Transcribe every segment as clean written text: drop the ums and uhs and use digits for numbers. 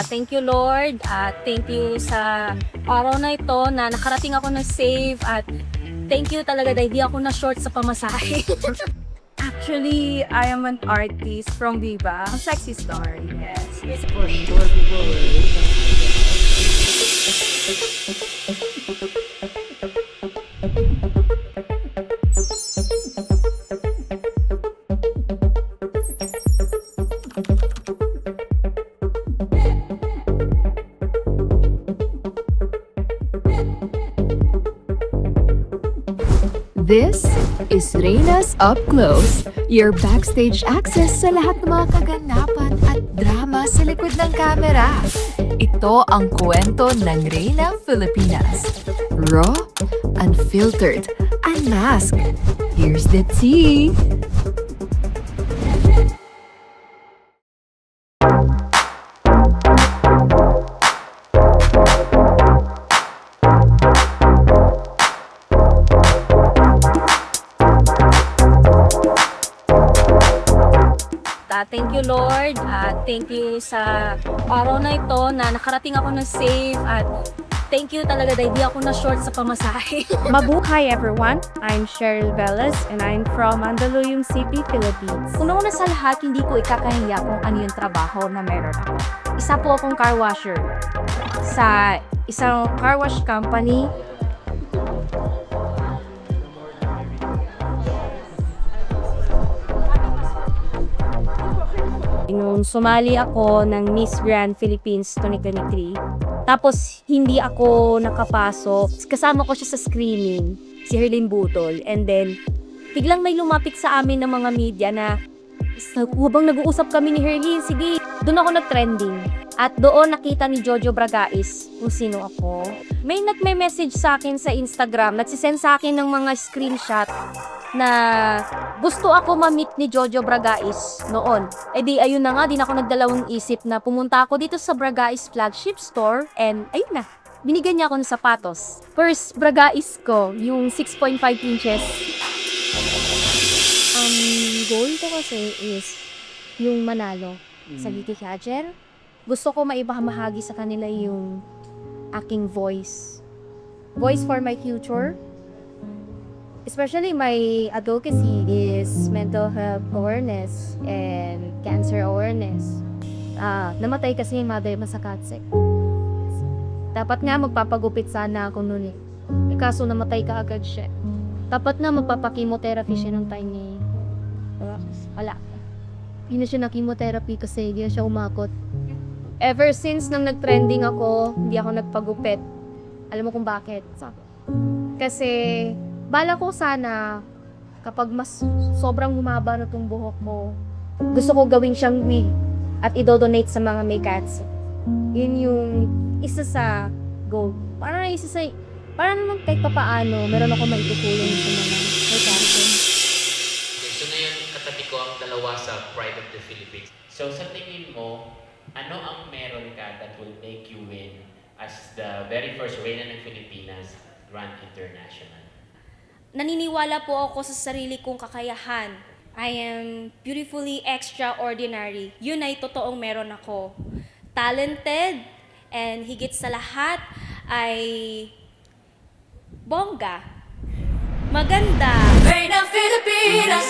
Thank you Lord at thank you sa araw na ito na nakarating ako na safe at thank you talaga dahil di ako na short sa pamasahe. Actually, I am an artist from Viva. A sexy star, yes. For sure, people will. This is Reyna's Up Close, your backstage access sa lahat ng mga kaganapan at drama sa likod ng kamera. Ito ang kwento ng Reyna Filipinas. Raw, unfiltered, unmasked. Here's the tea! Thank you Lord at thank you sa araw na ito na nakarating ako na safe at thank you talaga dahil di ako na short sa pamasahe. Mabuhay everyone! I'm Cheryl Velas and I'm from Mandaluyong City, Philippines. Una-una sa lahat, hindi ko ikakahiya kung ano yung trabaho na meron ako. Isa po akong car washer sa isang car wash company. Nung sumali ako ng Miss Grand Philippines 2023, tapos hindi ako nakapasok. Kasama ko siya sa screening, si Herlyn Butol. And then, biglang may lumapit sa amin ng mga media na habang nag-uusap kami ni Herlyn, sige, doon ako nag-trending. At doon nakita ni Jojo Bragais kung sino ako. May nagme-message sa akin sa Instagram, nagsisend sa akin ng mga screenshot na gusto ako ma-meet ni Jojo Bragais noon. E di ayun na nga, di na ako nagdalawang isip na pumunta ako dito sa Bragais flagship store and ayun na, binigyan niya ako ng sapatos. First Bragais ko, yung 6.5 inches. Goal ko kasi is yung manalo sa Beauty Catcher. Gusto ko maibahagi sa kanila yung aking voice. Voice for my future. Especially my advocacy is mental health awareness and cancer awareness. Namatay kasi yung mother mo sa Katsek. Dapat nga magpapagupit sana ako noon eh. Kaso namatay ka agad siya. Dapat nga magpapakimotherapy siya nung time niya. Wala. Hindi na siya na-chemotherapy kasi hindi na siya umakot. Ever since nang nag-trending ako, hindi ako nagpagupit. Alam mo kung bakit? Kasi bala ko sana kapag mas sobrang humaba na tong buhok ko, gusto ko gawing siyang wig at i-donate sa mga may cats. Yun yung isa sa goal. Para naman kahit papaano, meron ako maitutulong sa mga may cats. Okay, so ngayon katabi ko ang dalawa sa Pride of the Philippines. So sa tingin mo, ano ang meron ka that will make you win as the very first Reyna ng Filipinas Grand International? Naniniwala po ako sa sarili kong kakayahan. I am beautifully extraordinary. Yun ay totoong meron ako. Talented, and higit sa lahat ay bongga. Maganda. Reyna Filipinas.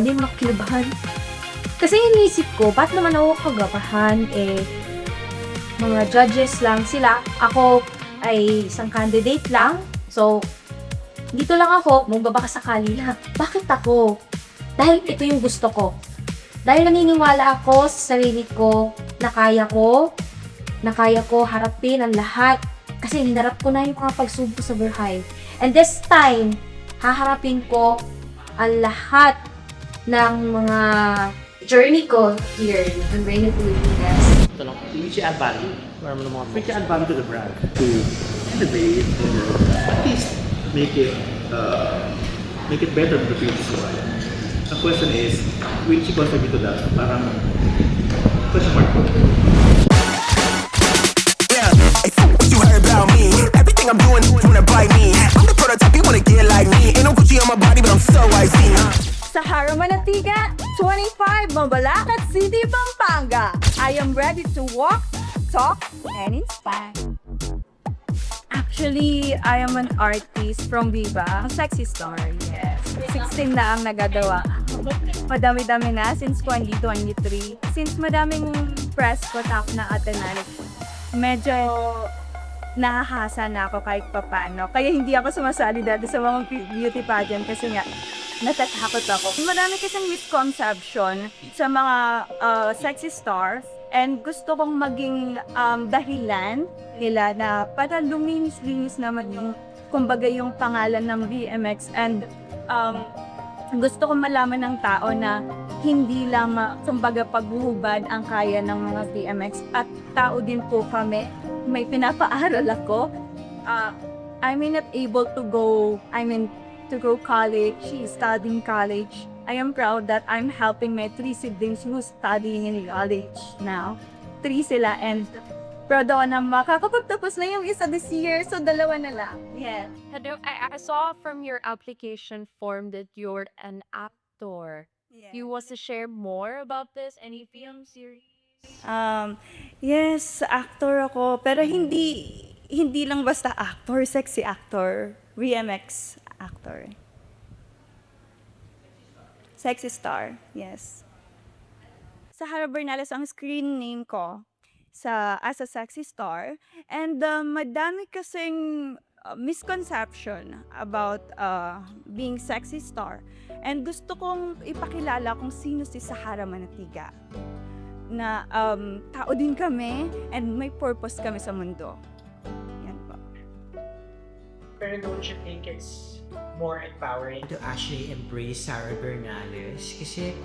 Hindi makilabahan. Kasi inisip ko, ba't naman ako kagabahan? Mga judges lang sila. Ako ay isang candidate lang. So, dito lang ako, magbabaka sakali lang. Bakit ako? Dahil ito yung gusto ko. Dahil naniniwala ako sa sarili ko na kaya ko harapin ang lahat. Kasi hinarap ko na yung mga pagsubok sa buhay. And this time, haharapin ko ang lahat ng mga journey ko here in Reyna Filipinas. Ito lang, hindi siya add value. Para mo ng mga We can add value to the brand to elevate, at least make it make it better than the previous one. The question is, will she contribute to that? Parang question mark. Yeah, hey, fuck what you heard about me. Everything I'm doing, wanna bite me. I'm the prototype, you wanna get like me. Ain't no Gucci on my body, but I'm so icy. Sahara Manatiga, 25, Mabalacat City, Pampanga. I am ready to walk, talk, and inspire. Actually, I am an artist from Viva, a sexy star, yes. 16 na ang nagagawa. Madami-dami na since 2023. Since madaming press contact na atenalik, medyo nahahasa na ako kahit papano. Kaya hindi ako sumasali dati sa mga beauty pageant kasi nga, natatakot ako. Marami kasing misconception sa mga sexy stars and gusto kong maging dahilan nila na para luminis-linis na maging kumbaga yung pangalan ng BMX and gusto kong malaman ng tao na hindi lang kumbaga paghuhubad ang kaya ng mga BMX at tao din po kami. May pinapaaral ako. I may not able to go, to go college, she's studying college. I am proud that I'm helping my 3 siblings who's studying in college now. 3 sila and proud ako na makakapagtapos na yung isa this year, so 2 na lang. Yeah. Hello, I saw from your application form that you're an actor. You want to share more about this? Any film series? Yes, actor ako, pero hindi lang basta actor, sexy actor, BMX actor. Sexy star, yes. Sahara Bernales ang screen name ko as a sexy star. And madami kasing misconception about being sexy star. And gusto kong ipakilala kung sino si Sahara Manatiga. Na tao din kami and may purpose kami sa mundo. Yan po. Pero don't you think it's more empowering to actually embrace Sarah Bernales? Kasi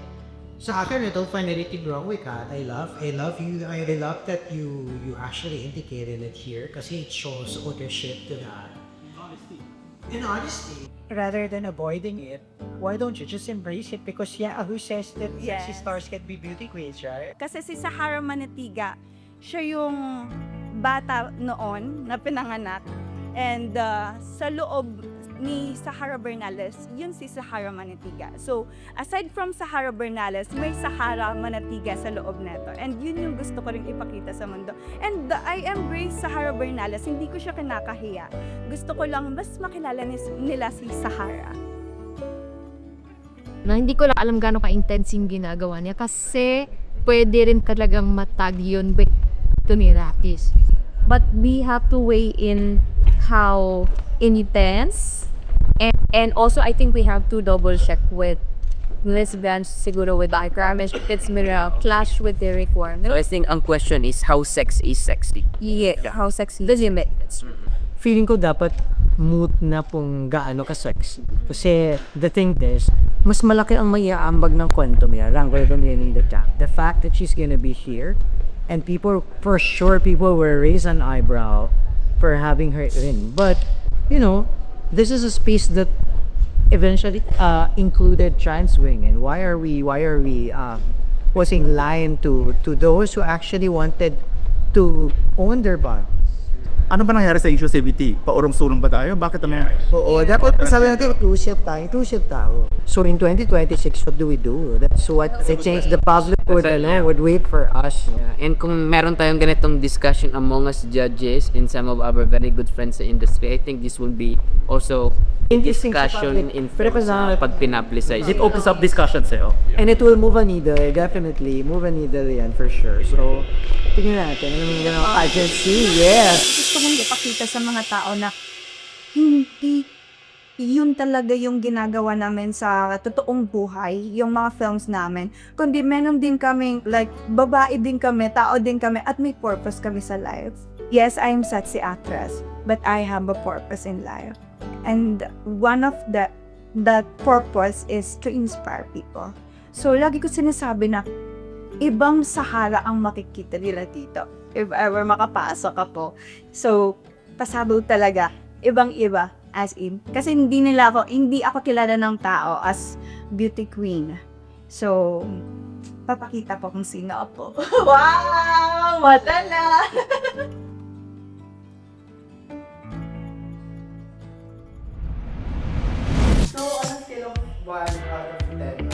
sa akin, I don't find anything wrong with that. I love you. I love that you actually indicated it here kasi it shows ownership to that. Honesty. And honesty. Rather than avoiding it, why don't you just embrace it? Because who says that sexy stars can be beauty queens, right? Kasi si Sahara Manatiga, siya yung bata noon na pinanganak. And sa loob ni Sahara Bernales, yun si Sahara Manatiga. So, aside from Sahara Bernales, may Sahara Manatiga sa loob neto. And yun yung gusto ko rin ipakita sa mundo. And I embrace Sahara Bernales, hindi ko siya kinakahiya. Gusto ko lang mas makilala nila si Sahara. Na hindi ko lang alam gaano ka-intense yung ginagawa niya kasi pwede rin talagang matag yun to ni Rakis. But we have to weigh in how intense and also I think we have to double check with lesbians siguro with background it's may clash with the requirement. So I think ang question is how sex is sexy. Yeah, how sexy the limit. Feeling ko dapat mood na kung gaano ka-sex. Kasi the thing is, mas malaki ang maiaambag ng kwento niya rather than in the top. The fact that she's gonna be here and people will raise an eyebrow for having her in. But, this is a space that eventually included trans women. Why are we posing line to those who actually wanted to own their bodies? Ano ba nangyari sa inclusivity? Paurong-sulong ba tayo? Bakit naman? Oo, dapat sabi natin, inclusive tayo. So in 2026, what do we do? That's what they change the public would wait for us. And kung meron tayong ganitong discussion among us judges and some of our very good friends sa industry, I think this will be also discussion in pag pinapublicize. It opens up discussions And it will move a needle, definitely. Move a needle yan for sure. So, tingnan natin. I can see, yes. Gusto kong ipakita sa mga tao na hindi yun talaga yung ginagawa namin sa totoong buhay, yung mga films namin. Kundi meron din kaming, babae din kami, tao din kami, at may purpose kami sa life. Yes, I'm sexy actress, but I have a purpose in life. And one of that purpose is to inspire people. So, lagi ko sinasabi na ibang Sahara ang makikita nila dito. If ever makapasok ako. So, pasabog talaga. Ibang-iba. As in, kasi hindi ako kilala ng tao as beauty queen. So, papakita po kung sino ako. Wow! Mata na! So, on a scale of 1 out of 10,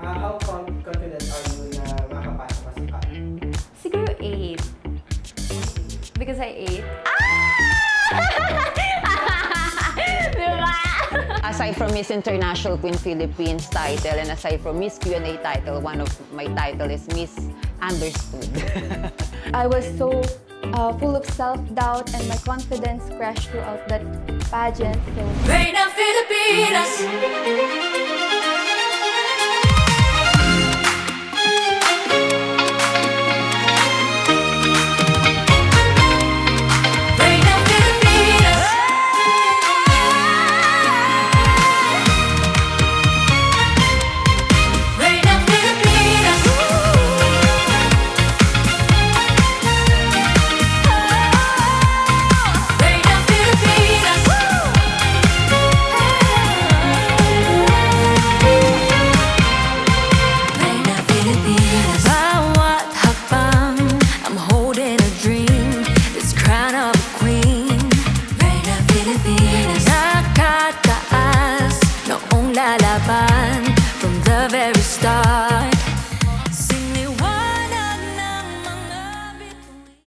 how confident are you na makapasok ka sa college? Siguro 8. Because I ate. Aside from Miss International Queen Philippines title and aside from Miss Q&A title, one of my title is Miss Understood. I was so full of self-doubt and my confidence crashed throughout that pageant. So Reina Filipinas.